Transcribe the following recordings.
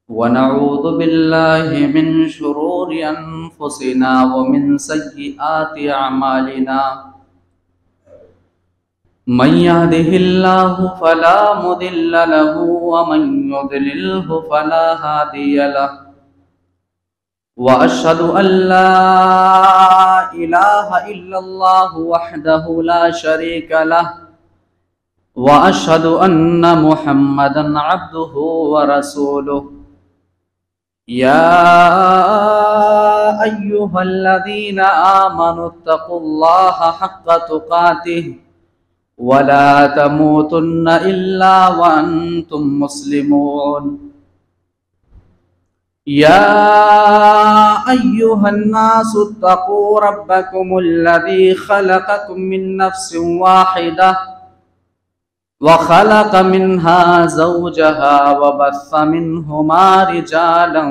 ونعوذ بالله من شرور أنفسنا ومن سيئات أعمالنا من يهده الله فلا مضل له ومن يضلله فلا هادي له وأشهد أن لا إله إلا الله وحده لا شريك له وأشهد أن محمدا عبده ورسوله يا أيها الذين آمنوا اتقوا الله حق تقاته ولا تموتن إلا وأنتم مسلمون يا أيها الناس اتقوا ربكم الذي خلقكم من نفس واحدة وخلق منها زوجها وبث منهما رجالا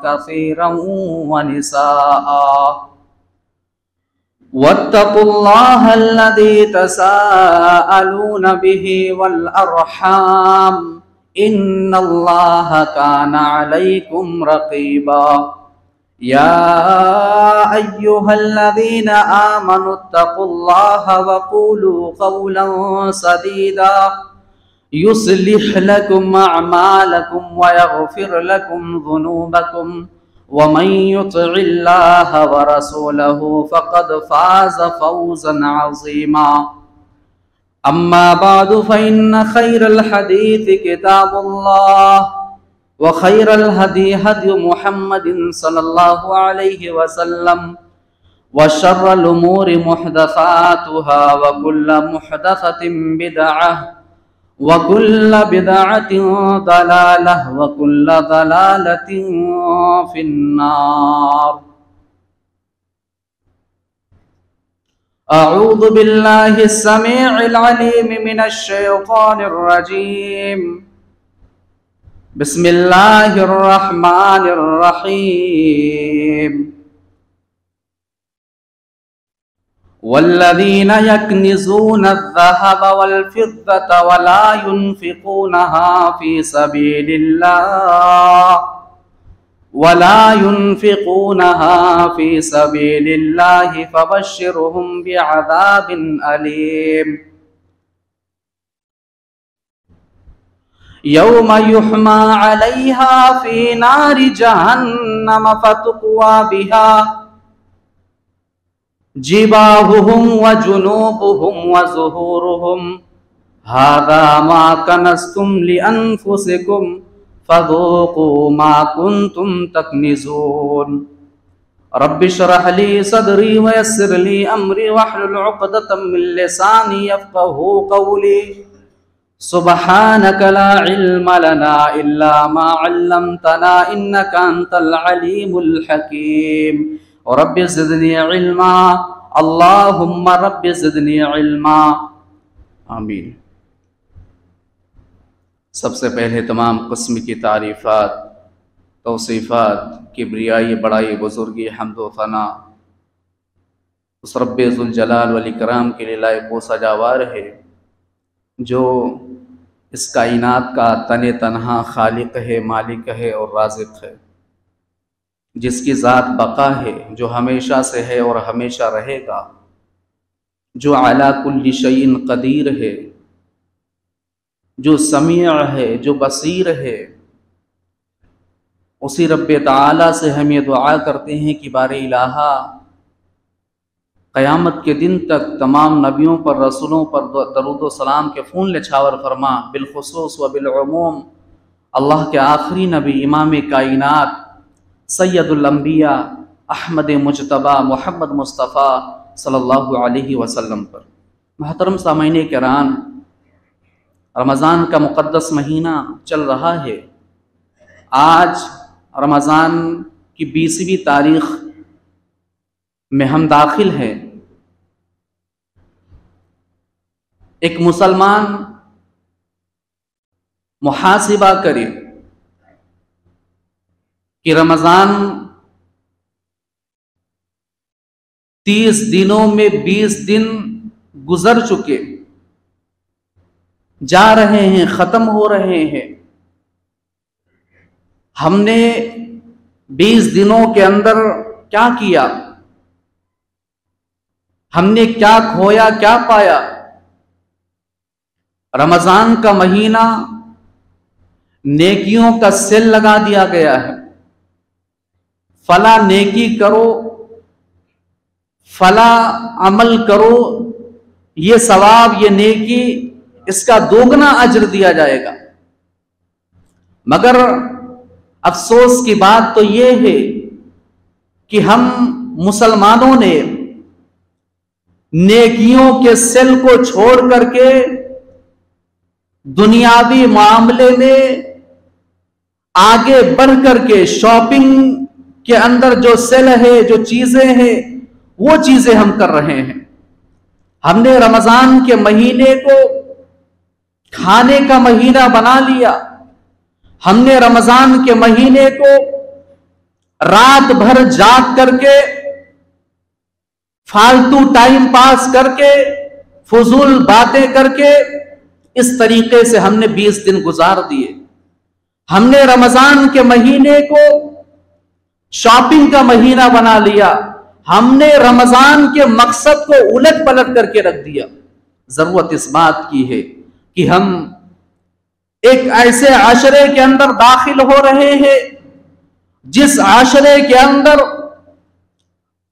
كثيرا ونساء واتقوا الله الذي تساءلون به والأرحام إن الله كان عليكم رقيبا يا أيها الذين آمنوا اتقوا الله وقولوا قولا سديدا يصلح لكم أعمالكم ويغفر لكم ذنوبكم ومن يطع الله ورسوله فقد فاز فوزا عظيما أما بعد فإن خير الحديث كتاب الله وخير الهدي هدي محمد صلى الله عليه وسلم وشر الأمور محدثاتها وكل محدثة بدعة وكل بدعة ضلالة وكل ضلالة في النار أعوذ بالله السميع العليم من الشيطان الرجيم بسم الله الرحمن الرحيم والذين يكنزون الذهب والفضة ولا ينفقونها في سبيل الله فبشرهم بعذاب أليم يوم يحمى عليها في نار جهنم فتقوى بها جباههم وجنوبهم وظهورهم هذا ما كنزتم لأنفسكم فذوقوا ما كنتم تكنزون رب اشرح لي صدري ويسر لي أمري واحلل عقدة من لساني يفقهوا قولي سبحانك لا علم لنا إلا ما علمتنا إنك أنت العليم الحكيم رب زدني علما اللهم رب زدنی علما آمین۔ سب سے پہلے تمام قسم کی تعریفات، توصیفات، کبریائی، بڑائی، بزرگی، حمد و ثنا اس رب ذوالجلال والاکرام کے لیے لائق و سجاوار ہے جو اس کائنات کا تن تنہا خالق ہے، مالک ہے اور رازق ہے، جس کی ذات بقا ہے، جو ہمیشہ سے ہے اور ہمیشہ رہے گا، جو علی کل شیء قدیر ہے، جو سمیع ہے، جو بصیر ہے۔ اسی رب تعالی سے ہم یہ دعا کرتے ہیں کہ بار الہا قیامت کے دن تک تمام نبیوں پر، رسولوں پر درود و سلام کے فون لچھاور فرما، بالخصوص و بالعموم اللہ کے آخری نبی، امام کائنات، سید الانبیاء، احمد مجتبیٰ، محمد مصطفیٰ صلی اللہ علیہ وسلم پر۔ محترم سامعین کرام، رمضان کا مقدس مہینہ چل رہا ہے۔ آج رمضان کی 20ویں تاریخ میں ہم داخل ہیں۔ ایک مسلمان محاسبہ کرے کہ رمضان 30 دنوں میں 20 دن گزر چکے، جا رہے ہیں، ختم ہو رہے ہیں۔ ہم نے 20 دنوں کے اندر کیا کیا؟ ہم نے کیا کھویا، کیا پایا؟ رمضان کا مہینہ نیکیوں کا سیل لگا دیا گیا ہے۔ فلاں نیکی کرو، فلاں عمل کرو، یہ ثواب، یہ نیکی، اس کا دوگنا اجر دیا جائے گا۔ مگر افسوس کی بات تو یہ ہے کہ ہم مسلمانوں نے نیکیوں کے سیل کو چھوڑ کر کے دنیاوی معاملے میں آگے بڑھ کر کے شاپنگ کے اندر جو سیل ہے، جو چیزیں ہیں، وہ چیزیں ہم کر رہے ہیں۔ ہم نے رمضان کے مہینے کو کھانے کا مہینہ بنا لیا۔ ہم نے رمضان کے مہینے کو رات بھر جاگ کر کے، فالتو ٹائم پاس کر کے، فضول باتیں کر کے، اس طریقے سے ہم نے 20 دن گزار دیے۔ ہم نے رمضان کے مہینے کو شاپنگ کا مہینہ بنا لیا۔ ہم نے رمضان کے مقصد کو الٹ پلٹ کر کے رکھ دیا۔ ضرورت اس بات کی ہے کہ ہم ایک ایسے عاشرے کے اندر داخل ہو رہے ہیں جس عاشرے کے اندر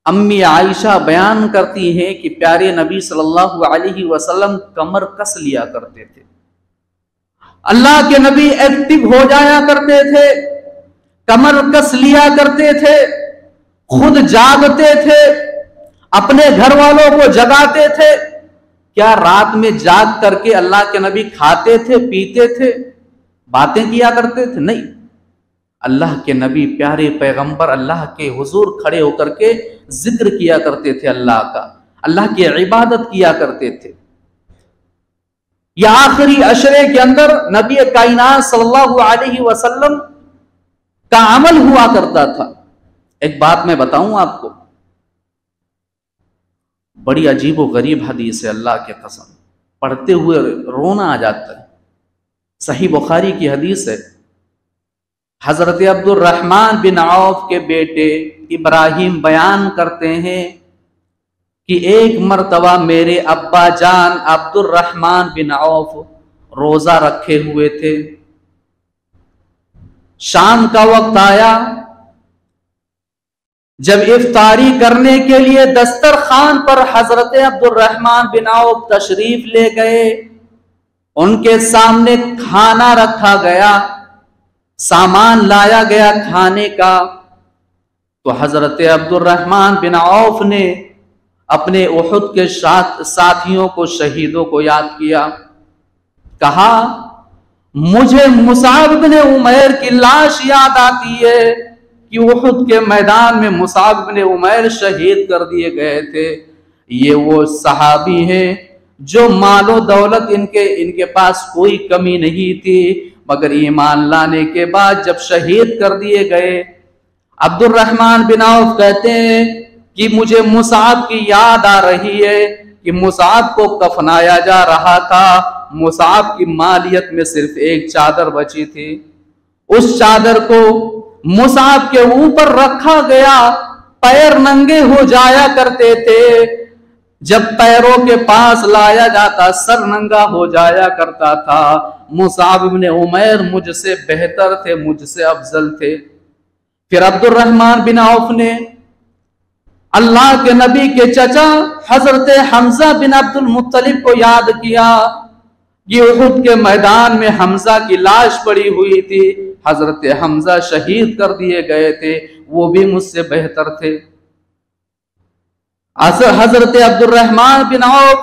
امی عائشہ بیان کرتی ہیں کہ پیارے نبی صلی اللہ علیہ وسلم کمر کس لیا کرتے تھے۔ اللہ کے نبی ایکٹیو ہو جایا کرتے تھے، کمر کس لیا کرتے تھے، خود جاگتے تھے، اپنے گھر والوں کو جگاتے تھے۔ کیا رات میں جاگ کر کے اللہ کے نبی کھاتے تھے، پیتے تھے، باتیں کیا کرتے تھے؟ نہیں، اللہ کے نبی پیارے پیغمبر اللہ کے حضور کھڑے ہو کر کے ذکر کیا کرتے تھے، اللہ کا، اللہ کی عبادت کیا کرتے تھے۔ یہ آخری عشرے کے اندر نبی کائنات صلی اللہ علیہ وسلم کا عمل ہوا کرتا تھا۔ ایک بات میں بتاؤں آپ کو، بڑی عجیب و غریب حدیث ہے، اللہ کے قسم پڑھتے ہوئے رونا آ جاتا ہے۔ صحیح بخاری کی حدیث ہے، حضرت عبد الرحمن بن عوف کے بیٹے ابراہیم بیان کرتے ہیں کہ ایک مرتبہ میرے ابا جان عبد الرحمن بن عوف روزہ رکھے ہوئے تھے۔ شام کا وقت آیا، جب افطاری کرنے کے لیے دسترخوان پر حضرت عبد الرحمن بن عوف تشریف لے گئے، ان کے سامنے کھانا رکھا گیا، سامان لایا گیا کھانے کا، تو حضرت عبد الرحمن بن عوف نے اپنے احد کے ساتھیوں کو، شہیدوں کو یاد کیا، کہا مجھے مصعب بن عمیر کی لاش یاد آتی ہے کہ احد کے میدان میں مصعب بن عمیر شہید کر دیے گئے تھے۔ یہ وہ صحابی ہیں جو مال و دولت ان کے پاس کوئی کمی نہیں تھی، مگر ایمان لانے کے بعد جب شہید کر دیے گئے۔ عبد الرحمن بن عوف کہتے ہیں کہ مجھے مصعب کی یاد آ رہی ہے کہ مصعب کو کفنایا جا رہا تھا، مصعب کی مالیت میں صرف ایک چادر بچی تھی، اس چادر کو مصعب کے اوپر رکھا گیا، پیر ننگے ہو جایا کرتے تھے، جب پیروں کے پاس لایا جاتا سر ننگا ہو جایا کرتا تھا۔ مصعب بن عمیر مجھ سے بہتر تھے، مجھ سے افضل تھے۔ پھر عبد الرحمن بن عوف نے اللہ کے نبی کے چچا حضرت حمزہ بن عبد المطلب کو یاد کیا کہ احد کے میدان میں حمزہ کی لاش پڑی ہوئی تھی، حضرت حمزہ شہید کر دیے گئے تھے، وہ بھی مجھ سے بہتر تھے۔ حضرت عبد الرحمن بن عوف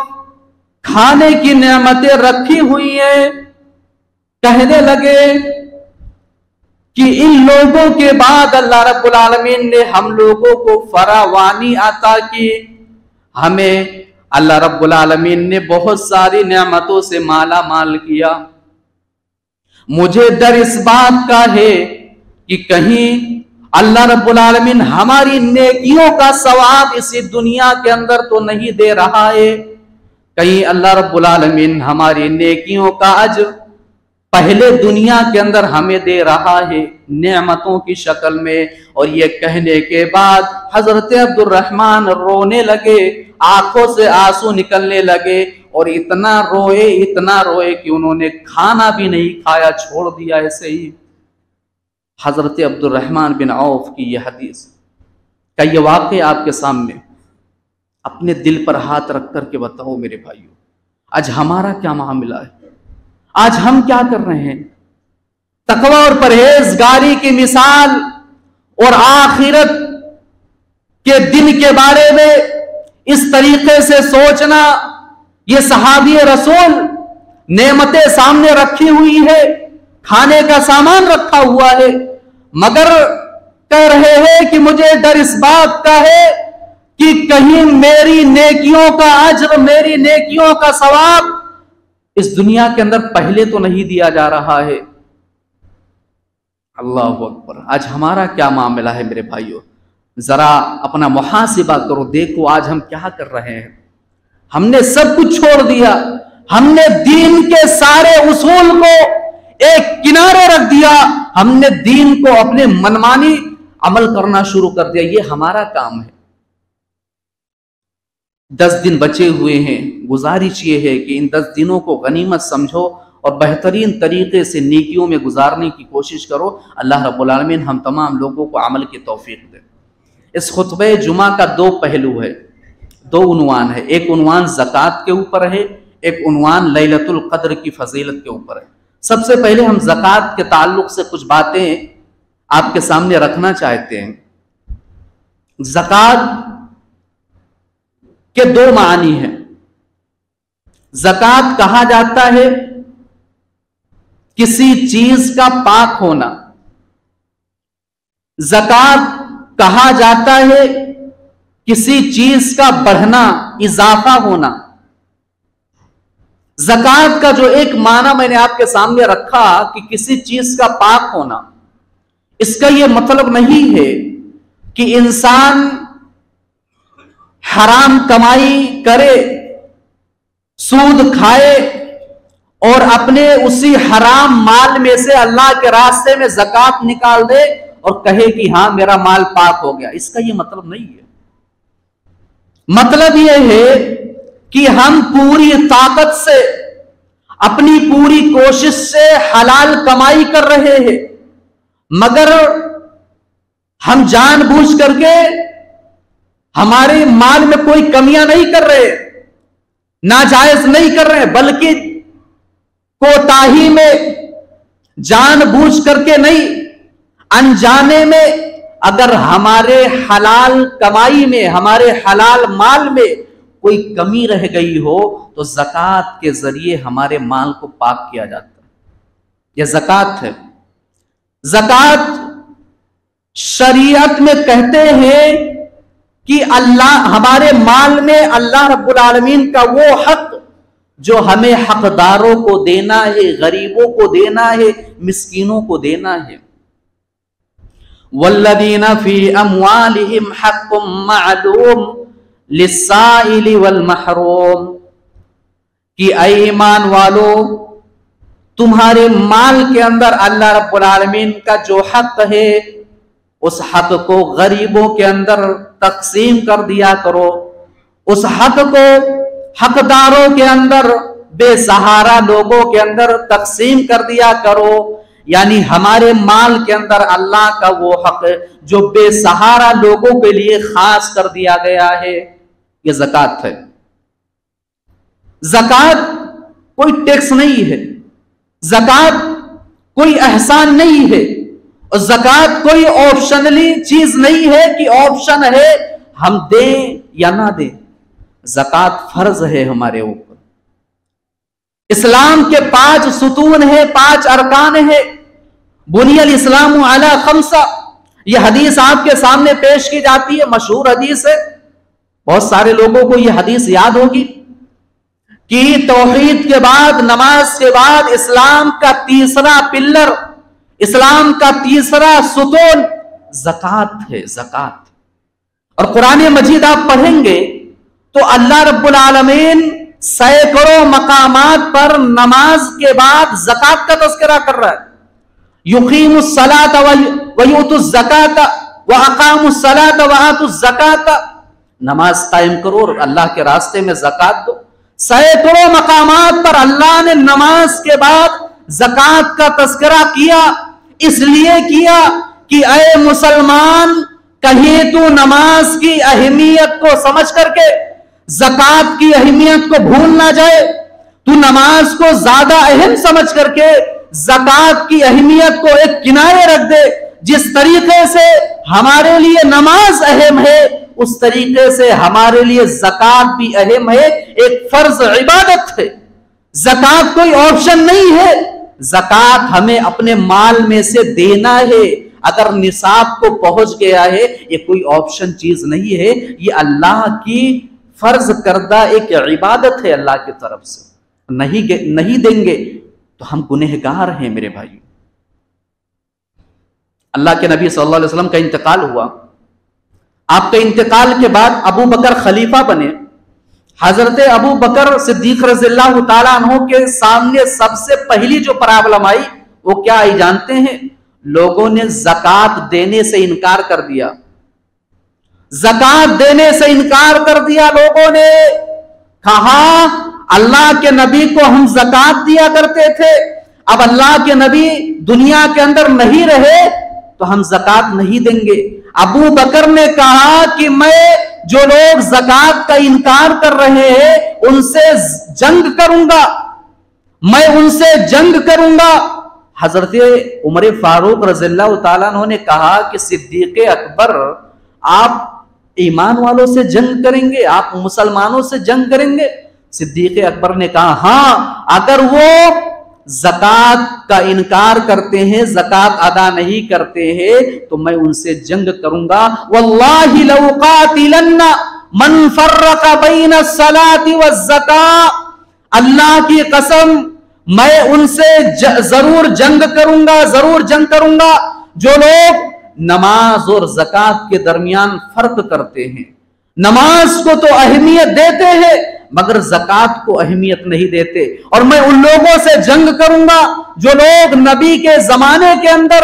کھانے کی نعمتیں رکھی ہوئی ہیں، کہنے لگے کہ ان لوگوں کے بعد اللہ رب العالمین نے ہم لوگوں کو فراوانی عطا کی، ہمیں اللہ رب العالمین نے بہت ساری نعمتوں سے مالا مال کیا۔ مجھے ڈر اس بات کا ہے کہ کہیں اللہ رب العالمین ہماری نیکیوں کا ثواب اسی دنیا کے اندر تو نہیں دے رہا ہے، کہیں اللہ رب العالمین ہماری نیکیوں کا اجر پہلے دنیا کے اندر ہمیں دے رہا ہے نعمتوں کی شکل میں. اور یہ کہنے کے بعد حضرت عبد الرحمن رونے لگے, آنکھوں سے آنسو نکلنے لگے, اور اتنا روئے کہ انہوں نے کھانا بھی نہیں کھایا, چھوڑ دیا ایسے ہی. حضرت عبد الرحمن بن عوف کی یہ حدیث کا یہ واقعہ آپ کے سامنے, اپنے دل پر ہاتھ رکھ کر کے بتاؤ میرے بھائیو, آج ہمارا کیا معاملہ ہے؟ آج ہم کیا کر رہے ہیں؟ تقوی اور پرہیزگاری کی مثال اور آخرت کے دن کے بارے میں اس طریقے سے سوچنا, یہ صحابی رسول نعمتیں سامنے رکھی ہوئی ہے, کھانے کا سامان رکھا ہوا ہے, مگر کہہ رہے ہیں کہ مجھے ڈر اس بات کا ہے کہ کہیں میری نیکیوں کا اجر, میری نیکیوں کا ثواب اس دنیا کے اندر پہلے تو نہیں دیا جا رہا ہے. اللہ اکبر. آج ہمارا کیا معاملہ ہے میرے بھائیو؟ ذرا اپنا محاسبہ کرو, دیکھو آج ہم کیا کر رہے ہیں. ہم نے سب کچھ چھوڑ دیا, ہم نے دین کے سارے اصول کو ایک کنارے رکھ دیا, ہم نے دین کو اپنے منمانی عمل کرنا شروع کر دیا. یہ ہمارا کام ہے. 10 دن بچے ہوئے ہیں, گزارش یہ ہے کہ ان 10 دنوں کو غنیمت سمجھو اور بہترین طریقے سے نیکیوں میں گزارنے کی کوشش کرو. اللہ رب العالمین ہم تمام لوگوں کو عمل کی توفیق دے. اس خطبہ جمعہ کا 2 پہلو ہے, 2 عنوان ہے. ایک عنوان زکوٰۃ کے اوپر ہے, ایک عنوان لیلۃ القدر کی فضیلت کے اوپر ہے. سب سے پہلے ہم زکوٰۃ کے تعلق سے کچھ باتیں آپ کے سامنے رکھنا چاہتے ہیں. زکوٰۃ کے 2 معنی ہیں. زکوٰۃ کہا جاتا ہے کسی چیز کا پاک ہونا, زکوٰۃ کہا جاتا ہے کسی چیز کا بڑھنا, اضافہ ہونا. زکوٰۃ کا جو ایک معنی میں نے آپ کے سامنے رکھا کہ کسی چیز کا پاک ہونا, اس کا یہ مطلب نہیں ہے کہ انسان حرام کمائی کرے, سود کھائے اور اپنے اسی حرام مال میں سے اللہ کے راستے میں زکوٰۃ نکال دے اور کہے کہ ہاں میرا مال پاک ہو گیا. اس کا یہ مطلب نہیں ہے. مطلب یہ ہے کہ ہم پوری طاقت سے, اپنی پوری کوشش سے حلال کمائی کر رہے ہیں, مگر ہم جان بوجھ کر کے ہمارے مال میں کوئی کمیاں نہیں کر رہے, ناجائز نہیں کر رہے, بلکہ کوتاہی میں, جان بوجھ کر کے نہیں, انجانے میں اگر ہمارے حلال کمائی میں, ہمارے حلال مال میں کوئی کمی رہ گئی ہو تو زکوٰۃ کے ذریعے ہمارے مال کو پاک کیا جاتا ہے. یہ زکوٰۃ ہے. زکوٰۃ شریعت میں کہتے ہیں کہ اللہ, ہمارے مال میں اللہ رب العالمین کا وہ حق جو ہمیں حقداروں کو دینا ہے, غریبوں کو دینا ہے, مسکینوں کو دینا ہے. والذین فی اموالہم حق معلوم للسائل والمحروم, کہ اے ایمان والو, تمہارے مال کے اندر اللہ رب العالمین کا جو حق ہے اس حق کو غریبوں کے اندر تقسیم کر دیا کرو. اس حق کو حقداروں کے اندر, بے سہارا لوگوں کے اندر تقسیم کر دیا کرو. یعنی ہمارے مال کے اندر اللہ کا وہ حق جو بے سہارا لوگوں کے لیے خاص کر دیا گیا ہے, یہ زکوٰۃ ہے. زکوٰۃ کوئی ٹیکس نہیں ہے, زکوٰۃ کوئی احسان نہیں ہے, اور زکوٰۃ کوئی آپشنلی چیز نہیں ہے کہ آپشن ہے ہم دیں یا نہ دیں. زکوٰۃ فرض ہے ہمارے اوپر. اسلام کے 5 ستون ہیں, 5 ارکان ہیں. بنی الاسلام علی 5. یہ حدیث آپ کے سامنے پیش کی جاتی ہے, مشہور حدیث ہے, بہت سارے لوگوں کو یہ حدیث یاد ہوگی کہ توحید کے بعد, نماز کے بعد اسلام کا تیسرا پلر, اسلام کا تیسرا ستون زکوٰۃ ہے. زکوٰۃ. اور قرآن مجید آپ پڑھیں گے تو اللہ رب العالمین سینکڑوں مقامات پر نماز کے بعد زکات کا تذکرہ کر رہا ہے. یقیم الصلاۃ ویؤتوا الزکاۃ واقاموا الصلاۃ وآتوا الزکاۃ، نماز قائم کرو اور اللہ کے راستے میں زکات دو. سینکڑوں مقامات پر اللہ نے نماز کے بعد زکات کا تذکرہ کیا، اس لیے کیا کہ اے مسلمان کہیں تو نماز کی اہمیت کو سمجھ کر کے زکات کی اہمیت کو بھول نہ جائے. تو نماز کو زیادہ اہم سمجھ کر کے زکات کی اہمیت کو ایک کنارے رکھ دے. جس طریقے سے ہمارے لیے نماز اہم ہے اس طریقے سے ہمارے لیے زکات بھی اہم ہے، ایک فرض عبادت ہے. زکات کوئی آپشن نہیں ہے، زکات ہمیں اپنے مال میں سے دینا ہے. اگر نصاب کو پہنچ گیا ہے یہ کوئی آپشن چیز نہیں ہے، یہ اللہ کی فرض کردہ ایک عبادت ہے اللہ کی طرف سے. نہیں دیں گے تو ہم گنہگار ہیں میرے بھائی. اللہ کے نبی صلی اللہ علیہ وسلم کا انتقال ہوا. آپ کے انتقال کے بعد ابو بکر خلیفہ بنے. حضرت ابو بکر صدیق رضی اللہ تعالیٰ عنہ کے سامنے سب سے پہلی جو پرابلم آئی وہ کیا آئی جانتے ہیں؟ لوگوں نے زکات دینے سے انکار کر دیا. زکات دینے سے انکار کر دیا. لوگوں نے کہا اللہ کے نبی کو ہم زکات دیا کرتے تھے، اب اللہ کے نبی دنیا کے اندر نہیں رہے تو ہم زکات نہیں دیں گے. ابو بکر نے کہا کہ میں جو لوگ زکات کا انکار کر رہے ہیں ان سے جنگ کروں گا، میں ان سے جنگ کروں گا. حضرت عمر فاروق رضی اللہ تعالیٰ عنہ نے کہا کہ صدیق اکبر آپ ایمان والوں سے جنگ کریں گے، آپ مسلمانوں سے جنگ کریں گے؟ صدیق اکبر نے کہا ہاں، اگر وہ زکات کا انکار کرتے ہیں، زکات ادا نہیں کرتے ہیں تو میں ان سے جنگ کروں گا. واللہ لو قاتلن من فرق بین الصلاۃ والزکاۃ، اللہ کی قسم میں ان سے ضرور جنگ کروں گا، ضرور جنگ کروں گا جو لوگ نماز اور زکات کے درمیان فرق کرتے ہیں. نماز کو تو اہمیت دیتے ہیں مگر زکات کو اہمیت نہیں دیتے. اور میں ان لوگوں سے جنگ کروں گا جو لوگ نبی کے زمانے کے اندر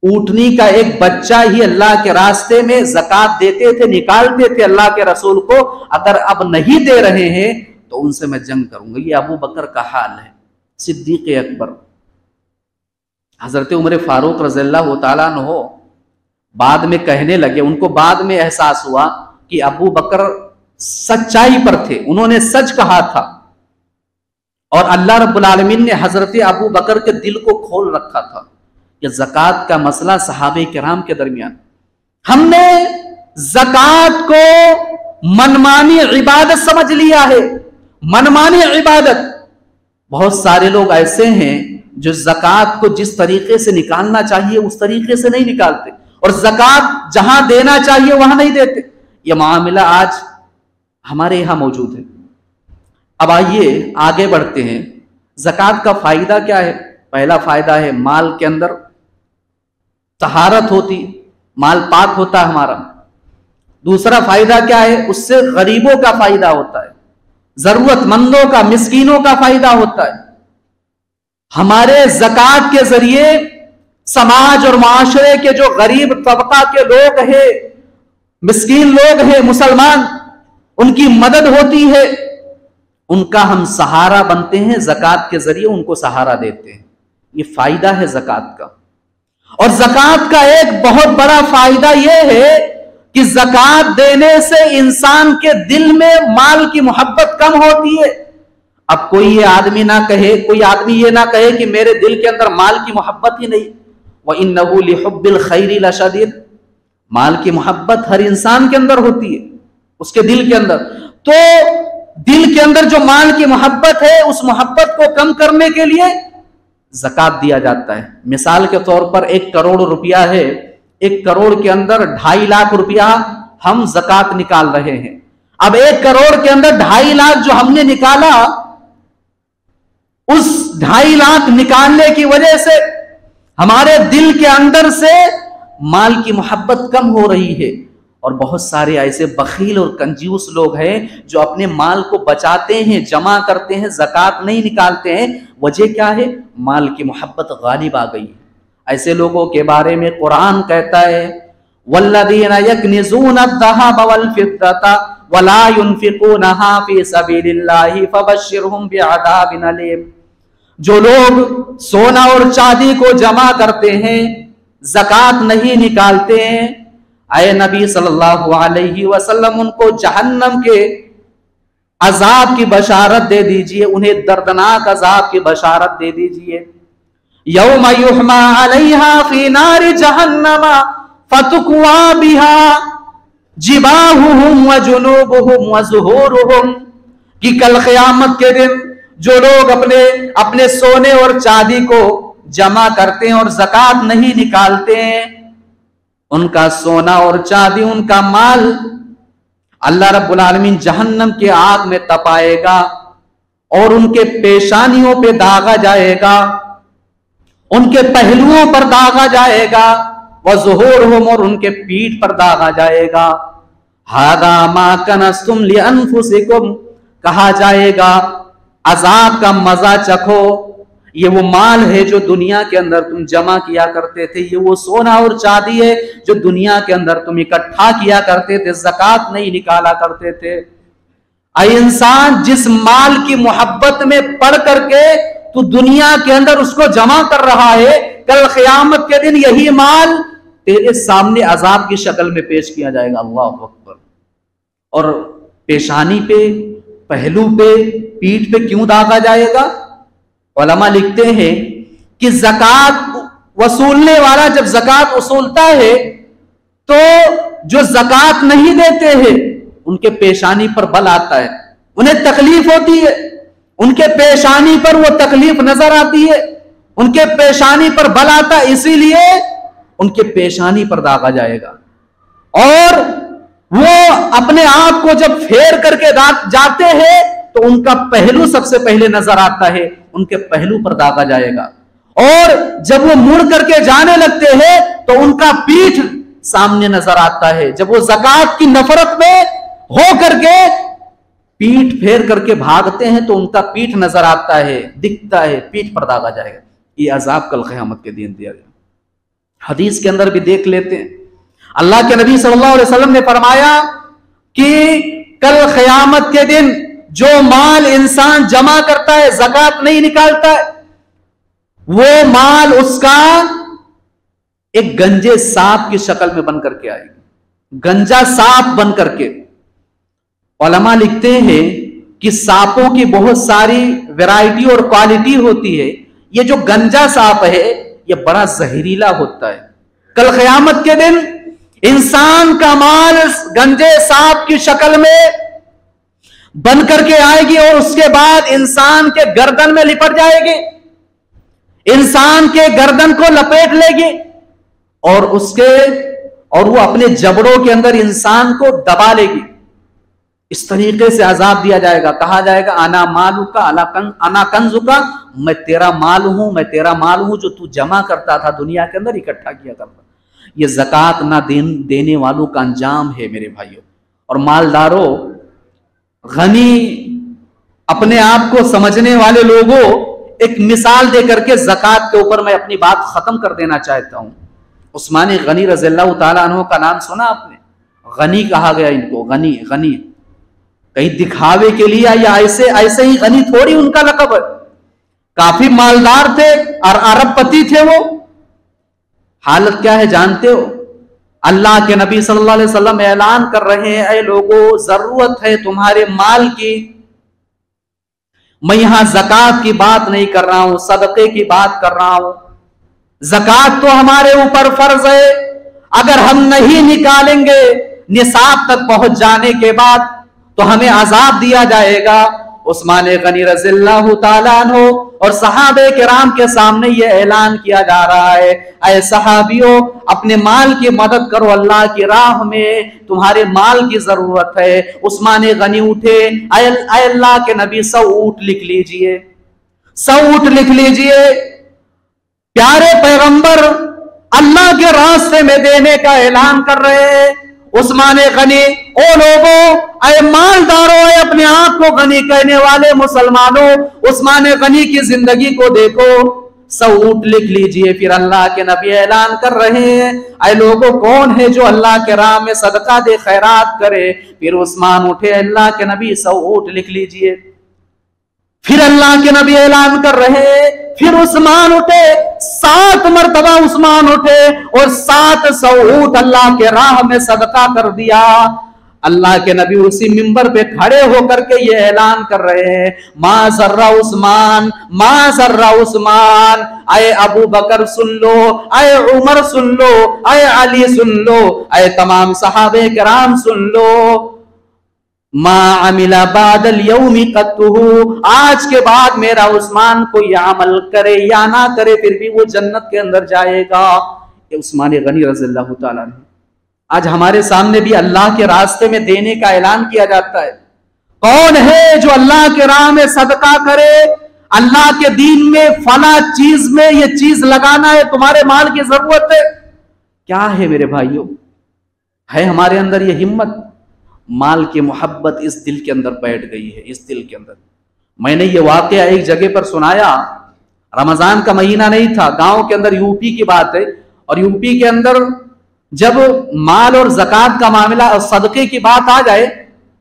اونٹنی کا ایک بچہ ہی اللہ کے راستے میں زکات دیتے تھے، نکالتے تھے اللہ کے رسول کو، اگر اب نہیں دے رہے ہیں تو ان سے میں جنگ کروں گا. یہ ابو بکر کا حال ہے. صدیق اکبر، حضرت عمر فاروق رضی اللہ تعالیٰ عنہ بعد میں کہنے لگے، ان کو بعد میں احساس ہوا کہ ابو بکر سچائی پر تھے، انہوں نے سچ کہا تھا، اور اللہ رب العالمین نے حضرت ابو بکر کے دل کو کھول رکھا تھا. یہ زکات کا مسئلہ صحابہ کرام کے درمیان، ہم نے زکات کو منمانی عبادت سمجھ لیا ہے. منمانی عبادت. بہت سارے لوگ ایسے ہیں جو زکات کو جس طریقے سے نکالنا چاہیے اس طریقے سے نہیں نکالتے، اور زکات جہاں دینا چاہیے وہاں نہیں دیتے. یہ معاملہ آج ہمارے یہاں موجود ہے. اب آئیے آگے بڑھتے ہیں. زکات کا فائدہ کیا ہے؟ پہلا فائدہ ہے مال کے اندر طہارت ہوتی، مال پاک ہوتا ہے ہمارا. دوسرا فائدہ کیا ہے؟ اس سے غریبوں کا فائدہ ہوتا ہے، ضرورت مندوں کا، مسکینوں کا فائدہ ہوتا ہے. ہمارے زکات کے ذریعے سماج اور معاشرے کے جو غریب طبقہ کے لوگ ہیں، مسکین لوگ ہیں، مسلمان، ان کی مدد ہوتی ہے، ان کا ہم سہارا بنتے ہیں، زکات کے ذریعے ان کو سہارا دیتے ہیں. یہ فائدہ ہے زکات کا. اور زکات کا ایک بہت بڑا فائدہ یہ ہے کہ زکات دینے سے انسان کے دل میں مال کی محبت کم ہوتی ہے. اب کوئی یہ آدمی نہ کہے، کوئی آدمی یہ نہ کہے کہ میرے دل کے اندر مال کی محبت ہی نہیں. وَإِنَّهُ لِحُبِّ الْخَيْرِ لَشَدِيدٌ. مال کی محبت ہر انسان کے اندر ہوتی ہے، اس کے دل کے اندر. تو دل کے اندر جو مال کی محبت ہے اس محبت کو کم کرنے کے لیے زکات دیا جاتا ہے. مثال کے طور پر 1 کروڑ روپیہ ہے، 1 کروڑ کے اندر 2.5 لاکھ روپیہ ہم زکات نکال رہے ہیں. اب 1 کروڑ کے اندر 2.5 لاکھ جو ہم نے نکالا، اس 2.5 لاکھ نکالنے کی وجہ سے ہمارے دل کے اندر سے مال کی محبت کم ہو رہی ہے. اور بہت سارے ایسے بخیل اور کنجوس لوگ ہیں جو اپنے مال کو بچاتے ہیں، جمع کرتے ہیں، زکوٰۃ نہیں نکالتے ہیں۔ وجہ کیا ہے؟ مال کی محبت غالب آ گئی۔ ایسے لوگوں کے بارے میں قرآن کہتا ہے والذین یکنزون الذھب والفضة ولا ينفقونها فی سبیل اللہ فبشرهم بعذاب علیم۔ جو لوگ سونا اور چاندی کو جمع کرتے ہیں، زکوٰۃ نہیں نکالتے ہیں، اے نبی صلی اللہ علیہ وسلم ان کو جہنم کے عذاب کی بشارت دے دیجئے، انہیں دردناک عذاب کی بشارت دے دیجئے۔ یوم یحمى علیہا فی نار جہنم فتکوی بہا جباہہم وجنوبہم وظہورہم، کہ کل قیامت کے دن جو لوگ اپنے سونے اور چاندی کو جمع کرتے ہیں اور زکوٰۃ نہیں نکالتے ہیں، ان کا سونا اور چاندی، ان کا مال اللہ رب العالمین جہنم کے آگ میں تپائے گا اور ان کے پیشانیوں پہ داغا جائے گا، ان کے پہلوؤں پر داغا جائے گا، وظہورہم، اور ان کے پیٹھ پر داغا جائے گا۔ ھذا ما کنزتم لانفسکم، کہا جائے گا عذاب کا مزہ چکھو، یہ وہ مال ہے جو دنیا کے اندر تم جمع کیا کرتے تھے، یہ وہ سونا اور چاندی ہے جو دنیا کے اندر تم اکٹھا کیا کرتے تھے، زکوٰۃ نہیں نکالا کرتے تھے۔ اے انسان، جس مال کی محبت میں پڑ کر کے تو دنیا کے اندر اس کو جمع کر رہا ہے، کل قیامت کے دن یہی مال تیرے سامنے عذاب کی شکل میں پیش کیا جائے گا۔ اللہ اکبر۔ اور پیشانی پہ، پہلو پہ، پیٹھ پہ کیوں داغا جائے گا؟ علماء لکھتے ہیں کہ زکوٰۃ وصولنے والا جب زکوٰۃ وصولتا ہے تو جو زکوٰۃ نہیں دیتے ہیں ان کے پیشانی پر بل آتا ہے، انہیں تکلیف ہوتی ہے، ان کے پیشانی پر وہ تکلیف نظر آتی ہے، ان کے پیشانی پر بل آتا ہے، اسی لیے ان کے پیشانی پر داغا جائے گا۔ اور وہ اپنے آپ کو جب پھیر کر کے جاتے ہیں تو ان کا پہلو سب سے پہلے نظر آتا ہے، ان کے پہلو پر داغا جائے گا۔ اور جب وہ مڑ کر کے جانے لگتے ہیں تو ان کا پیٹھ سامنے نظر آتا ہے۔ جب وہ زکوٰۃ کی نفرت میں ہو کر کے پیٹھ پھیر کر کے بھاگتے ہیں تو ان کا پیٹھ نظر آتا ہے، دکھتا ہے، پیٹھ پر داغا جائے گا۔ یہ عذاب کل قیامت کے دن دیا گیا۔ حدیث کے اندر بھی دیکھ لیتے ہیں، اللہ کے نبی صلی اللہ علیہ وسلم نے فرمایا کہ کل قیامت کے دن جو مال انسان جمع کرتا ہے، زکوٰۃ نہیں نکالتا ہے، وہ مال اس کا ایک گنجے سانپ کی شکل میں بن کر کے آئے گی، گنجا سانپ بن کر کے۔ علماء لکھتے ہیں کہ سانپوں کی بہت ساری ویرائٹی اور کوالٹی ہوتی ہے، یہ جو گنجا سانپ ہے یہ بڑا زہریلا ہوتا ہے۔ کل قیامت کے دن انسان کا مال گنجے سانپ کی شکل میں بن کر کے آئے گی اور اس کے بعد انسان کے گردن میں لپٹ جائے گی، انسان کے گردن کو لپیٹ لے گی اور وہ اپنے جبڑوں کے اندر انسان کو دبا لے گی۔ اس طریقے سے عذاب دیا جائے گا، کہا جائے گا انا مالک انا کنزک، میں تیرا مال ہوں، میں تیرا مال ہوں جو تو جمع کرتا تھا دنیا کے اندر، اکٹھا کیا کرتا۔ یہ زکوٰۃ نہ دینے والوں کا انجام ہے میرے بھائیوں اور مالداروں۔ غنی اپنے آپ کو سمجھنے والے لوگوں، ایک مثال دے کر کے زکوٰۃ کے اوپر میں اپنی بات ختم کر دینا چاہتا ہوں۔ عثمان غنی رضی اللہ تعالیٰ عنہ کا نام سنا آپ نے؟ غنی کہا گیا ان کو، غنی غنی، کہیں دکھاوے کے لیے یا ایسے ہی غنی تھوڑی ان کا لقب ہے، کافی مالدار تھے اور ارب پتی تھے وہ۔ حالت کیا ہے جانتے ہو؟ اللہ کے نبی صلی اللہ علیہ وسلم اعلان کر رہے ہیں، اے لوگوں ضرورت ہے تمہارے مال کی، میں یہاں زکوٰۃ کی بات نہیں کر رہا ہوں، صدقے کی بات کر رہا ہوں۔ زکوٰۃ تو ہمارے اوپر فرض ہے، اگر ہم نہیں نکالیں گے نصاب تک پہنچ جانے کے بعد تو ہمیں عذاب دیا جائے گا۔ عثمان غنی رضی اللہ تعالیٰ عنہ اور صحابہ کرام کے سامنے یہ اعلان کیا جا رہا ہے، اے صحابیوں اپنے مال کی مدد کرو، اللہ کی راہ میں تمہارے مال کی ضرورت ہے۔ عثمان غنی اٹھے، اے اللہ کے نبی 100 اونٹ لکھ لیجئے، 100 اونٹ لکھ لیجئے، پیارے پیغمبر اللہ کے راستے میں دینے کا اعلان کر رہے ہیں۔ عثمان غنی، او لوگوں، اے مالداروں، اے اپنے آپ کو غنی کہنے والے مسلمانوں، عثمان غنی کی زندگی کو دیکھو، 100 اونٹ لکھ لیجئے۔ پھر اللہ کے نبی اعلان کر رہے ہیں، اے لوگوں، کون ہے جو اللہ کے راہ میں صدقہ دے، خیرات کرے؟ پھر عثمان اٹھے، اللہ کے نبی 100 اونٹ لکھ لیجئے۔ پھر اللہ کے نبی اعلان کر رہے ہیں، پھر عثمان اٹھے، 7 مرتبہ عثمان اٹھے اور 700 اونٹ اللہ کے راہ میں صدقہ کر دیا۔ اللہ کے نبی اسی منبر پہ کھڑے ہو کر کے یہ اعلان کر رہے ہیں، ما ذرہ عثمان، ما ذرہ عثمان، اے ابو بکر سن لو، اے عمر سن لو، اے علی سن لو، اے تمام صحابہ کرام سن لو، ما عمل بعد اليوم قطه، آج کے بعد میرا عثمان کوئی عمل کرے یا نہ کرے پھر بھی وہ جنت کے اندر جائے گا۔ یہ عثمان غنی رضی اللہ تعالیٰ عنہ۔ آج ہمارے سامنے بھی اللہ کے راستے میں دینے کا اعلان کیا جاتا ہے۔ کون ہے جو اللہ کے راہ میں صدقہ کرے، اللہ کے دین میں فلاں چیز میں یہ چیز لگانا ہے، تمہارے مال کی ضرورت ہے؟ کیا ہے میرے بھائیوں؟ ہے ہمارے اندر یہ ہمت؟ مال کی محبت اس دل کے اندر بیٹھ گئی ہے، اس دل کے اندر۔ میں نے یہ واقعہ ایک جگہ پر سنایا، رمضان کا مہینہ نہیں تھا، گاؤں کے اندر، یو پی کی بات ہے، اور یو پی کے اندر جب مال اور زکوٰۃ کا معاملہ اور صدقے کی بات آ جائے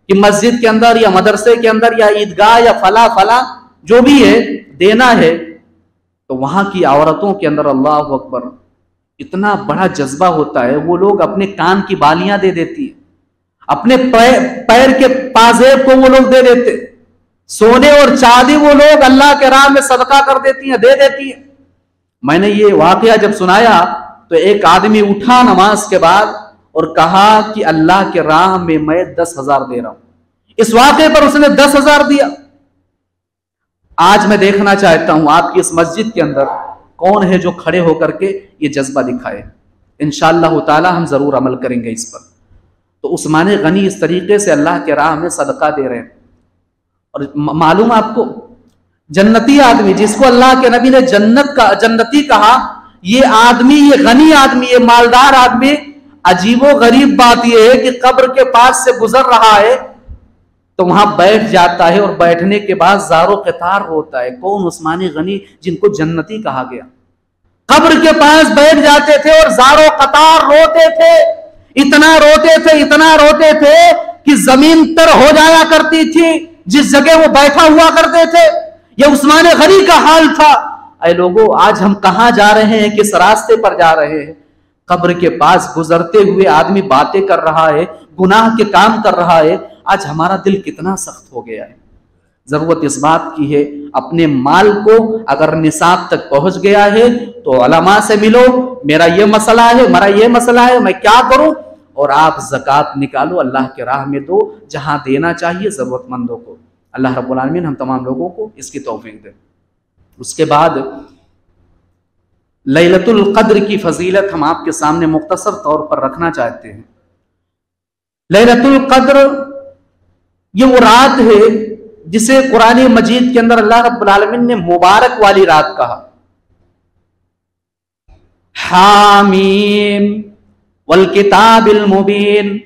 کہ مسجد کے اندر یا مدرسے کے اندر یا عیدگاہ یا فلاں جو بھی ہے دینا ہے، تو وہاں کی عورتوں کے اندر اللہ اکبر اتنا بڑا جذبہ ہوتا ہے، وہ لوگ اپنے کان کی بالیاں دے دیتی ہیں، اپنے پیر کے پازیب کو وہ لوگ دے دیتے، سونے اور چاندی وہ لوگ اللہ کے راہ میں صدقہ کر دیتی ہیں، دے دیتی ہیں۔ میں نے یہ واقعہ جب سنایا تو ایک آدمی اٹھا نماز کے بعد اور کہا کہ اللہ کے راہ میں 10,000 دے رہا ہوں۔ اس واقعے پر اس نے 10,000 دیا۔ آج میں دیکھنا چاہتا ہوں آپ کی اس مسجد کے اندر کون ہے جو کھڑے ہو کر کے یہ جذبہ دکھائے۔ انشاءاللہ تعالی ہم ضرور عمل کریں گے اس پر۔ تو عثمان غنی اس طریقے سے اللہ کے راہ میں صدقہ دے رہے ہیں، اور معلوم آپ کو جنتی آدمی جس کو اللہ کے نبی نے جنتی کہا، یہ آدمی، یہ غنی آدمی، یہ مالدار آدمی، عجیب و غریب بات یہ ہے کہ قبر کے پاس سے گزر رہا ہے تو وہاں بیٹھ جاتا ہے، اور بیٹھنے کے بعد زار و قطار ہوتا ہے۔ کون؟ عثمان غنی، جن کو جنتی کہا گیا۔ قبر کے پاس بیٹھ جاتے تھے اور زار و قطار روتے تھے، اتنا روتے تھے کہ زمین تر ہو جایا کرتی تھی جس جگہ وہ بیٹھا ہوا کرتے تھے۔ یہ عثمان غنی کا حال تھا۔ اے لوگوں، آج ہم کہاں جا رہے ہیں، کس راستے پر جا رہے ہیں؟ قبر کے پاس گزرتے ہوئے آدمی باتیں کر رہا ہے، گناہ کے کام کر رہا ہے۔ آج ہمارا دل کتنا سخت ہو گیا ہے۔ ضرورت اس بات کی ہے، اپنے مال کو اگر نصاب تک پہنچ گیا ہے تو علماء سے ملو، میرا یہ مسئلہ ہے، میں کیا کروں؟ اور آپ زکوٰۃ نکالو، اللہ کے راہ میں دو، جہاں دینا چاہیے ضرورت مندوں کو۔ اللہ رب العالمین ہم تمام لوگوں کو اس کی توفیق دے۔ اس کے بعد لیلۃ القدر کی فضیلت ہم آپ کے سامنے مختصر طور پر رکھنا چاہتے ہیں۔ لیلۃ القدر یہ وہ رات ہے جسے قرآن مجید کے اندر اللہ رب العالمین نے مبارک والی رات کہا۔ حامیم والکتاب المبین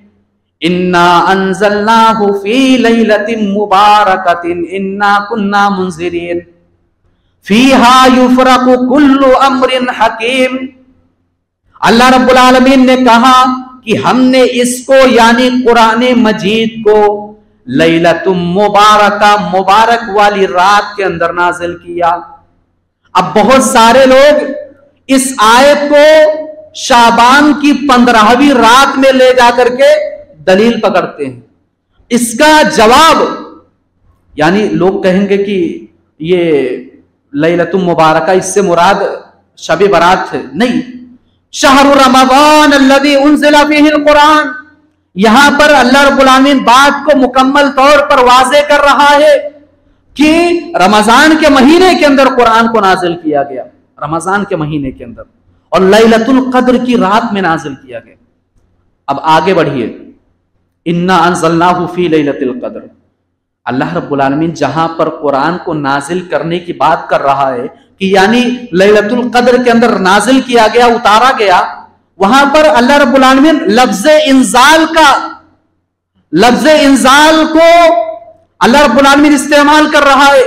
انا انزلناہ فی لیلۃ مبارکۃ انا کنا منذرین فیہا یفرق کل امر حکیم۔ اللہ رب العالمین نے کہا کہ ہم نے اس کو یعنی قرآن مجید کو لیلۃ مبارکہ، مبارک والی رات کے اندر نازل کیا۔ اب بہت سارے لوگ اس آیت کو شعبان کی 15ویں رات میں لے جا کر کے دلیل پکڑتے ہیں۔ اس کا جواب یعنی لوگ کہیں گے کہ یہ لیلۃ مبارکہ اس سے مراد شب برات ہے، نہیں، شہر رمضان الذی انزل فیہ القرآن، یہاں پر اللہ رب العالمین بات کو مکمل طور پر واضح کر رہا ہے کہ رمضان کے مہینے کے اندر قرآن کو نازل کیا گیا، رمضان کے مہینے کے اندر، اور لیلۃ القدر کی رات میں نازل کیا گیا۔ اب آگے بڑھیے، انا انزلناہ فی لیلۃ القدر، اللہ رب العالمین جہاں پر قرآن کو نازل کرنے کی بات کر رہا ہے کہ یعنی لیلۃ القدر کے اندر نازل کیا گیا، اتارا گیا، وہاں پر اللہ رب العالمین لفظ انزال کو اللہ رب العالمین استعمال کر رہا ہے،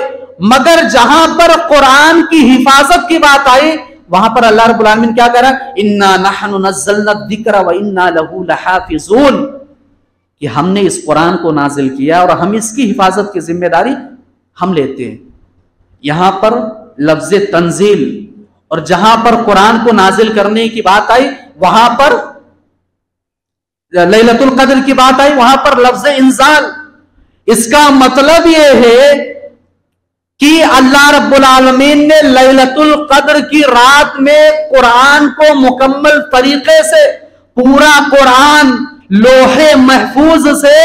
مگر جہاں پر قرآن کی حفاظت کی بات آئی وہاں پر اللہ رب العالمین کیا کہہ رہا ہے؟ اِنَّا نَحْنُ نَزَّلْنَا الذِّكْرَ وَإِنَّا لَهُ لَحَافِظُونَ، کہ ہم نے اس قرآن کو نازل کیا اور ہم اس کی حفاظت کی ذمہ داری ہم لیتے ہیں۔ یہاں پر لفظ تنزیل اور جہاں پر قرآن کو نازل کرنے کی بات آئی وہاں پر لیلۃ القدر کی بات آئی، وہاں پر لفظ انزال۔ اس کا مطلب یہ ہے کہ اللہ رب العالمین نے لیلۃ القدر کی رات میں قرآن کو مکمل طریقے سے، پورا قرآن لوح محفوظ سے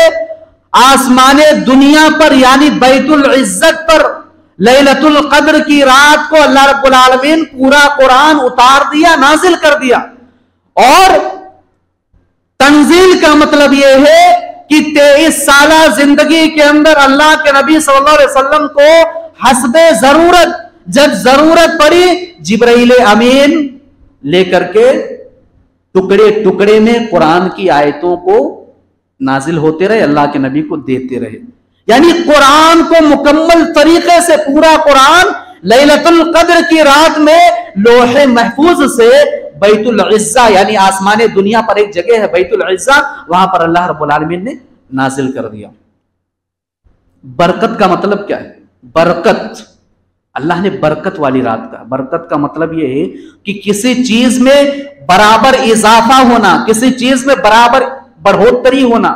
آسمان دنیا پر یعنی بیت العزت پر لیلۃ القدر کی رات کو اللہ رب العالمین پورا قرآن اتار دیا، نازل کر دیا۔ اور تنزیل کا مطلب یہ ہے کہ 23 سالہ زندگی کے اندر اللہ کے نبی صلی اللہ علیہ وسلم کو حسب ضرورت، جب ضرورت پڑی جبرائیل امین لے کر کے ٹکڑے ٹکڑے میں قرآن کی آیتوں کو نازل ہوتے رہے، اللہ کے نبی کو دیتے رہے۔ یعنی قرآن کو مکمل طریقے سے پورا قرآن لیلۃ القدر کی رات میں لوح محفوظ سے بیت العزہ یعنی آسمان دنیا پر ایک جگہ ہے بیت العزہ، وہاں پر اللہ رب العالمین نے نازل کر دیا۔ برکت کا مطلب کیا ہے؟ برکت، اللہ نے برکت والی رات کا، برکت کا مطلب یہ ہے کہ کسی چیز میں برابر اضافہ ہونا، کسی چیز میں برابر بڑھوتری ہونا۔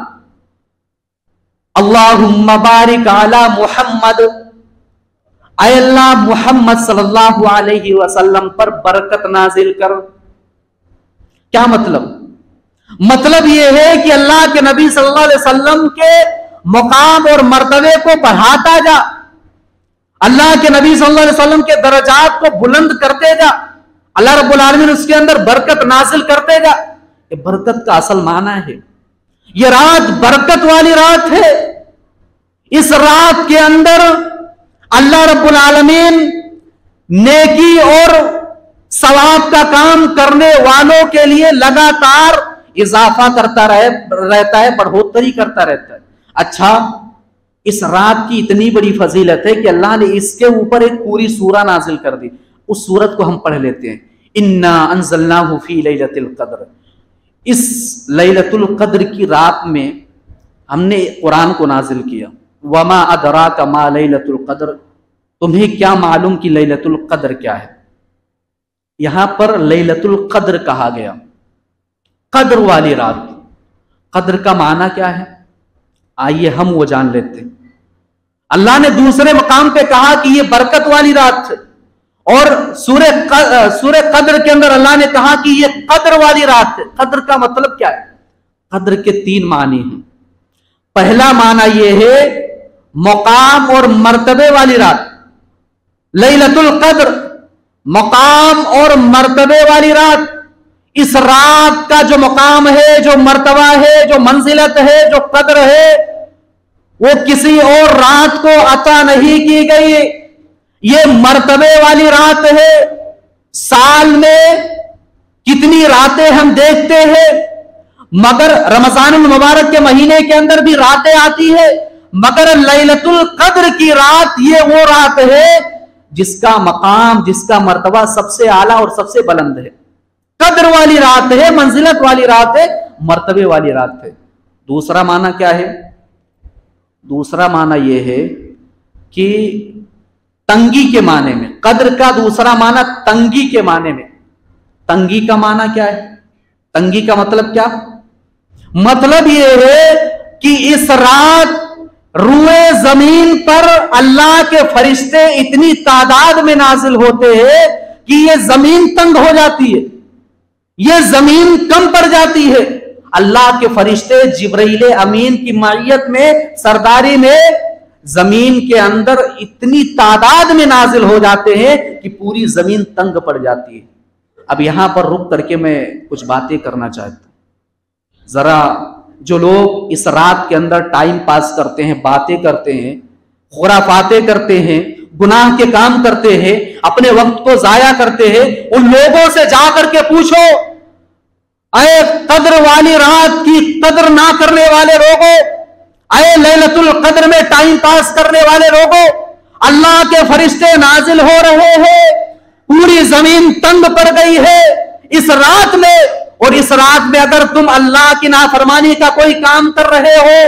اللہم بارک علی محمد، اے اللہ محمد صلی اللہ علیہ وسلم پر برکت نازل کر۔ کیا مطلب؟ مطلب یہ ہے کہ اللہ کے نبی صلی اللہ علیہ وسلم کے مقام اور مرتبے کو بڑھاتا جا، اللہ کے نبی صلی اللہ علیہ وسلم کے درجات کو بلند کرتے جا، اللہ رب العالمین اس کے اندر برکت نازل کرتے جا۔ یہ برکت کا اصل معنی ہے۔ یہ رات برکت والی رات ہے۔ اس رات کے اندر اللہ رب العالمین نیکی اور ثواب کا کام کرنے والوں کے لیے لگاتار اضافہ کرتا رہتا ہے، بڑھوتری کرتا رہتا ہے۔ اچھا، اس رات کی اتنی بڑی فضیلت ہے کہ اللہ نے اس کے اوپر ایک پوری سورہ نازل کر دی۔ اس سورت کو ہم پڑھ لیتے ہیں۔ اِنَّا أَنزَلْنَاهُ فِي لَيْلَةِ الْقَدْرِ، اس لیلۃ القدر کی رات میں ہم نے قرآن کو نازل کیا۔ وَمَا أَدْرَاكَ مَا لَيْلَةُ الْقَدْرِ، تمہیں کیا معلوم کہ لیلۃ القدر کیا ہے؟ یہاں پر لیلۃ القدر کہا گیا، قدر والی رات۔ قدر کا معنی کیا ہے؟ آئیے ہم وہ جان لیتے ہیں۔ اللہ نے دوسرے مقام پہ کہا کہ یہ برکت والی رات ہے، اور سورہ قدر کے اندر اللہ نے کہا کہ یہ قدر والی رات ہے۔ قدر کا مطلب کیا ہے؟ قدر کے 3 معنی ہیں۔ پہلا معنی یہ ہے مقام اور مرتبے والی رات، لیلۃ القدر مقام اور مرتبے والی رات۔ اس رات کا جو مقام ہے، جو مرتبہ ہے، جو منزلت ہے، جو قدر ہے، وہ کسی اور رات کو عطا نہیں کی گئی۔ یہ مرتبے والی رات ہے۔ سال میں کتنی راتیں ہم دیکھتے ہیں، مگر رمضان المبارک کے مہینے کے اندر بھی راتیں آتی ہے، مگر لیلۃ القدر کی رات یہ وہ رات ہے جس کا مقام، جس کا مرتبہ سب سے اعلیٰ اور سب سے بلند ہے۔ قدر والی رات ہے، منزلت والی رات ہے، مرتبے والی رات ہے۔ دوسرا معنی کیا ہے؟ دوسرا معنی یہ ہے کہ تنگی کے معنی میں، قدر کا دوسرا معنی تنگی کے معنی میں۔ تنگی کا معنی کیا ہے؟ تنگی کا مطلب کیا؟ مطلب یہ ہے کہ اس رات روئے زمین پر اللہ کے فرشتے اتنی تعداد میں نازل ہوتے ہیں کہ یہ زمین تنگ ہو جاتی ہے، یہ زمین کم پڑ جاتی ہے۔ اللہ کے فرشتے جبرائیل امین کی معیت میں، سرداری میں زمین کے اندر اتنی تعداد میں نازل ہو جاتے ہیں کہ پوری زمین تنگ پڑ جاتی ہے۔ اب یہاں پر رک کر کے میں کچھ باتیں کرنا چاہتا ہوں۔ ذرا جو لوگ اس رات کے اندر ٹائم پاس کرتے ہیں، باتیں کرتے ہیں، خرافاتیں کرتے ہیں، گناہ کے کام کرتے ہیں، اپنے وقت کو ضائع کرتے ہیں، ان لوگوں سے جا کر کے پوچھو اے قدر والی رات کی قدر نہ کرنے والے لوگوں، اے لیلۃ القدر میں ٹائم پاس کرنے والے لوگوں، اللہ کے فرشتے نازل ہو رہے ہیں، پوری زمین تنگ پڑ گئی ہے اس رات میں، اور اس رات میں اگر تم اللہ کی نافرمانی کا کوئی کام کر رہے ہو،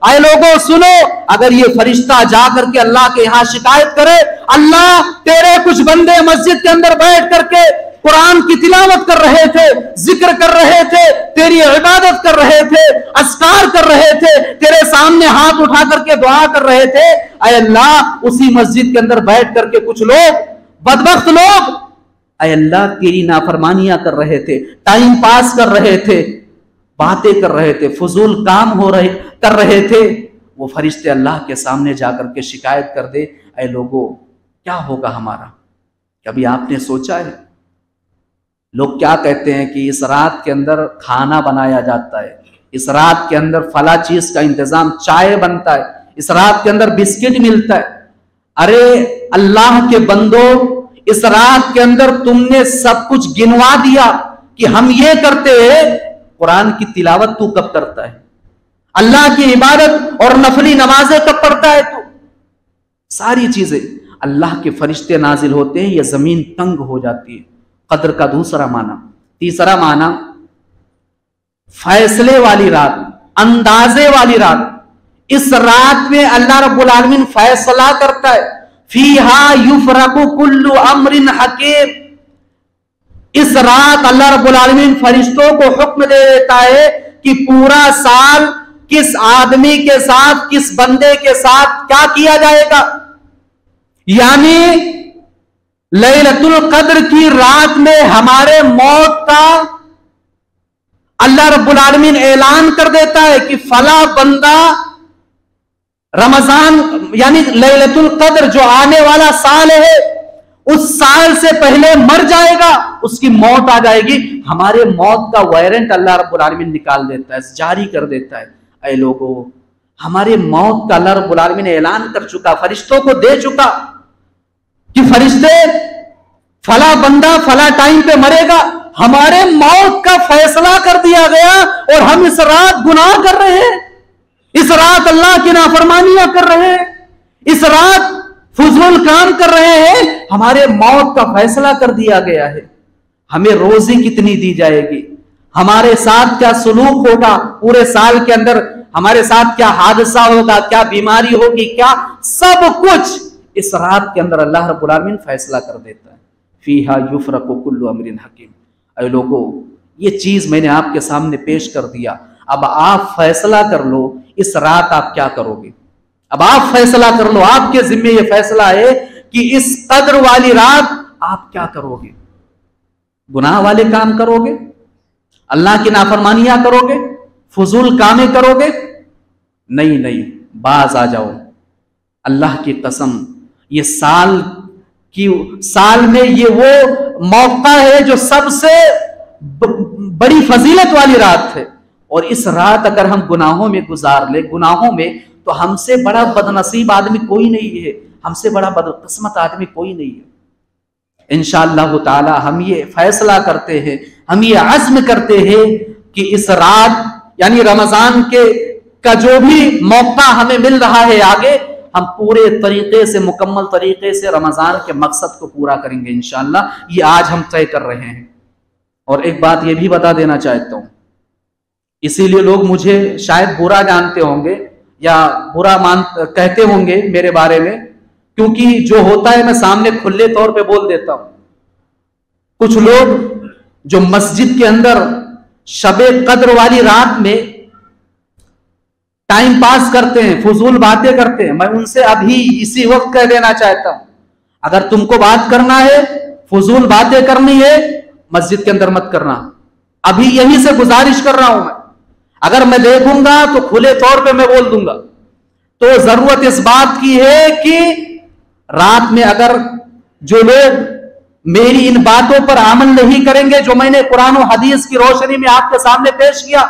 اے لوگوں سنو، اگر یہ فرشتہ جا کر کے اللہ کے یہاں شکایت کرے، اللہ تیرے کچھ بندے مسجد کے اندر بیٹھ کر کے قرآن کی تلاوت کر رہے تھے، ذکر کر رہے تھے، تیری عبادت کر رہے تھے، اذکار کر رہے تھے، تیرے سامنے ہاتھ اٹھا کر کے دعا کر رہے تھے، اے اللہ اسی مسجد کے اندر بیٹھ کر کے کچھ لوگ، بدبخت لوگ، اے اللہ تیری نافرمانیاں کر رہے تھے، ٹائم پاس کر رہے تھے، باتیں کر رہے تھے، فضول کام کر رہے تھے، وہ فرشتے اللہ کے سامنے جا کر کے شکایت کر دے، اے لوگوں کیا ہوگا ہمارا؟ کبھی آپ نے سوچا ہے؟ لوگ کیا کہتے ہیں کہ اس رات کے اندر کھانا بنایا جاتا ہے، اس رات کے اندر فلاں چیز کا انتظام، چائے بنتا ہے، اس رات کے اندر بسکٹ ملتا ہے۔ ارے اللہ کے بندو، اس رات کے اندر تم نے سب کچھ گنوا دیا کہ ہم یہ کرتے ہیں، قرآن کی تلاوت تو کب کرتا ہے؟ اللہ کی عبادت اور نفلی نمازیں کب پڑھتا ہے تو؟ ساری چیزیں اللہ کے فرشتے نازل ہوتے ہیں، یہ زمین تنگ ہو جاتی ہے۔ قدر کا دوسرا معنی۔ تیسرا معنی فیصلے والی رات، اندازے والی رات۔ اس رات میں اللہ رب العالمین فیصلہ کرتا ہے، فیہا یفرق کل امر حکیم۔ اس رات اللہ رب العالمین فرشتوں کو حکم دے دیتا ہے کہ پورا سال کس آدمی کے ساتھ، کس بندے کے ساتھ کیا کیا جائے گا۔ یعنی لیلۃ القدر کی رات میں ہمارے موت کا اللہ رب العالمین اعلان کر دیتا ہے کہ فلاں بندہ رمضان یعنی لیلۃ القدر جو آنے والا سال ہے، اس سال سے پہلے مر جائے گا، اس کی موت آ جائے گی۔ ہمارے موت کا وارنٹ اللہ رب العالمین نکال دیتا ہے، جاری کر دیتا ہے۔ اے لوگوں، ہمارے موت کا اللہ رب العالمین اعلان کر چکا، فرشتوں کو دے چکا کہ فرشتے فلاں بندہ فلاں ٹائم پہ مرے گا۔ ہمارے موت کا فیصلہ کر دیا گیا، اور ہم اس رات گناہ کر رہے ہیں، اس رات اللہ کی نافرمانیاں کر رہے ہیں، اس رات فضول کام کر رہے ہیں۔ ہمارے موت کا فیصلہ کر دیا گیا ہے، ہمیں روزی کتنی دی جائے گی، ہمارے ساتھ کیا سلوک ہوگا پورے سال کے اندر، ہمارے ساتھ کیا حادثہ ہوگا، کیا بیماری ہوگی، کیا سب کچھ اس رات کے اندر اللہ رب العالمین فیصلہ کر دیتا ہے۔ فیہا یفرق کل امر حکیم۔ اے لوگوں، یہ چیز میں نے آپ کے سامنے پیش کر دیا، اب آپ فیصلہ کر لو اس رات آپ کیا کرو گے۔ اب آپ فیصلہ کر لو، آپ کے ذمہ یہ فیصلہ ہے کہ اس قدر والی رات آپ کیا کرو گے۔ گناہ والے کام کرو گے، اللہ کی نافرمانیاں کرو گے، فضول کامیں کرو گے؟ نہیں، باز آ جاؤ۔ اللہ کی قسم، یہ سال میں یہ وہ موقع ہے جو سب سے بڑی فضیلت والی رات ہے، اور اس رات اگر ہم گناہوں میں گزار لیں، گناہوں میں، تو ہم سے بڑا بدنصیب آدمی کوئی نہیں ہے، ہم سے بڑا بدقسمت آدمی کوئی نہیں ہے۔ انشاءاللہ تعالی ہم یہ فیصلہ کرتے ہیں، ہم یہ عزم کرتے ہیں کہ اس رات یعنی رمضان کا جو بھی موقع ہمیں مل رہا ہے آگے، ہم پورے طریقے سے، مکمل طریقے سے رمضان کے مقصد کو پورا کریں گے انشاءاللہ۔ یہ آج ہم طے کر رہے ہیں۔ اور ایک بات یہ بھی بتا دینا چاہتا ہوں، اسی لیے لوگ مجھے شاید برا جانتے ہوں گے یا برا کہتے ہوں گے میرے بارے میں، کیونکہ جو ہوتا ہے میں سامنے کھلے طور پہ بول دیتا ہوں۔ کچھ لوگ جو مسجد کے اندر شب قدر والی رات میں ٹائم پاس کرتے ہیں، فضول باتیں کرتے ہیں، میں ان سے ابھی اسی وقت کہہ دینا چاہتا ہوں، اگر تم کو بات کرنا ہے، فضول باتیں کرنی ہے، مسجد کے اندر مت کرنا۔ ابھی یہیں سے گزارش کر رہا ہوں میں، اگر میں دیکھوں گا تو کھلے طور پہ میں بول دوں گا۔ تو ضرورت اس بات کی ہے کہ رات میں اگر جو لوگ میری ان باتوں پر عمل نہیں کریں گے جو میں نے قرآن و حدیث کی روشنی میں آپ کے سامنے پیش کیا،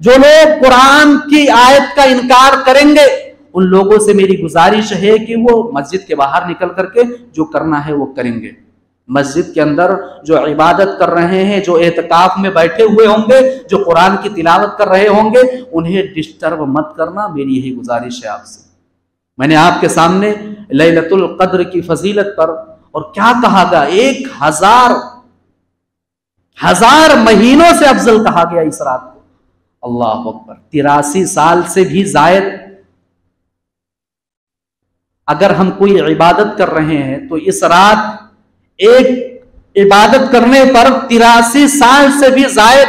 جو لوگ قرآن کی آیت کا انکار کریں گے، ان لوگوں سے میری گزارش ہے کہ وہ مسجد کے باہر نکل کر کے جو کرنا ہے وہ کریں گے۔ مسجد کے اندر جو عبادت کر رہے ہیں، جو اعتکاف میں بیٹھے ہوئے ہوں گے، جو قرآن کی تلاوت کر رہے ہوں گے، انہیں ڈسٹرب مت کرنا، میری یہی گزارش ہے آپ سے۔ میں نے آپ کے سامنے لیلۃ القدر کی فضیلت پر اور کیا کہا گیا، 1000 مہینوں سے افضل کہا گیا اس رات کو۔ اللہ اکبر، 83 سال سے بھی زائد اگر ہم کوئی عبادت کر رہے ہیں تو اس رات ایک عبادت کرنے پر 83 سال سے بھی زائد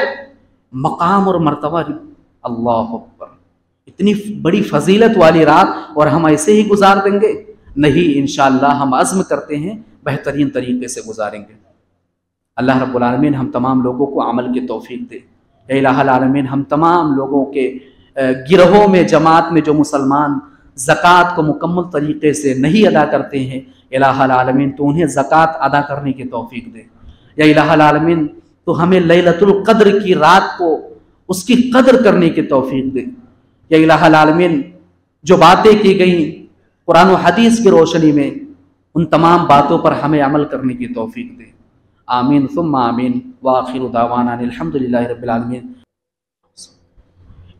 مقام اور مرتبہ۔ اللہ اکبر، اتنی بڑی فضیلت والی رات اور ہم ایسے ہی گزار دیں گے؟ نہیں، انشاءاللہ ہم عزم کرتے ہیں بہترین طریقے سے گزاریں گے۔ اللہ رب العالمین ہم تمام لوگوں کو عمل کی توفیق دے۔ اے الہ العالمین ہم تمام لوگوں کے گروہوں میں، جماعت میں جو مسلمان زکوٰۃ کو مکمل طریقے سے نہیں ادا کرتے ہیں، الہ العالمین تو انہیں زکوٰۃ ادا کرنے کی توفیق دے۔ یا الہ العالمین تو ہمیں لیلۃ القدر کی رات کو اس کی قدر کرنے کی توفیق دے۔ یا الہ العالمین جو باتیں کی گئیں قرآن و حدیث کی روشنی میں، ان تمام باتوں پر ہمیں عمل کرنے کی توفیق دے۔ آمین ثم آمین، وآخر دعوانا الحمدللہ رب العالمین۔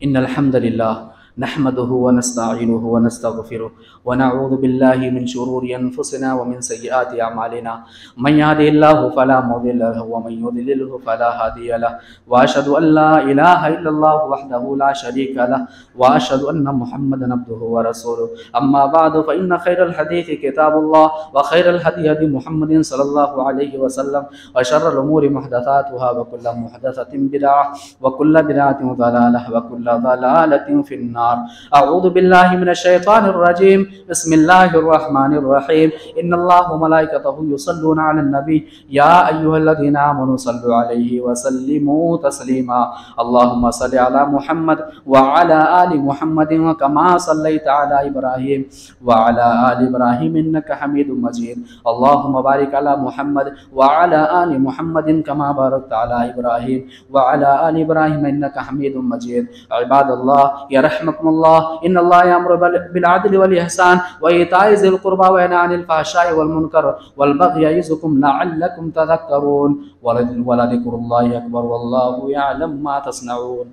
ان الحمد للہ نحمده ونستعینه ونستغفره ونعوذ باللہ من شرور انفسنا ومن سیئات اعمالنا، من يهده الله فلا مضل له ومن يضلل فلا هادي له، واشهد ان لا الہ الا اللہ وحدہ لا شریک له، واشهد ان محمدا عبدہ ورسولہ۔ اما بعد فان خیر الحدیث کتاب اللہ، وخیر الہدی ہدی محمد صلی اللہ علیہ وسلم، وشر الامور محدثاتها وکل محدثۃ بدعہ وکل بدعۃ ضلالہ وکل ضلالۃ فی النار۔ اعوذ باللہ من الشیطان الرجیم، بسم اللہ الرحمن الرحیم۔ ان اللہ وملائکتہ یصلون علی النبی یا ایھا الذین آمنوا صلوا علیہ وسلموا تسلیما۔ اللہم صل علی محمد وعلی آل محمد کما صلیت علی ابراہیم وعلی آل ابراہیم انک حمید مجید۔ اللہم بارک علی محمد وعلی آل محمد کما بارکت علی ابراہیم وعلی آل ابراہیم انک حمید مجید۔ عباد اللہ یرحمکم اللہ، ان اللہ یامر بالعدل والاحسان وایتاء ذی القربى وینہی عن الفحشاء والمنکر والبغی یعظکم لعلکم تذکرون، ولذکر اللہ اکبر واللہ یعلم ما تصنعون۔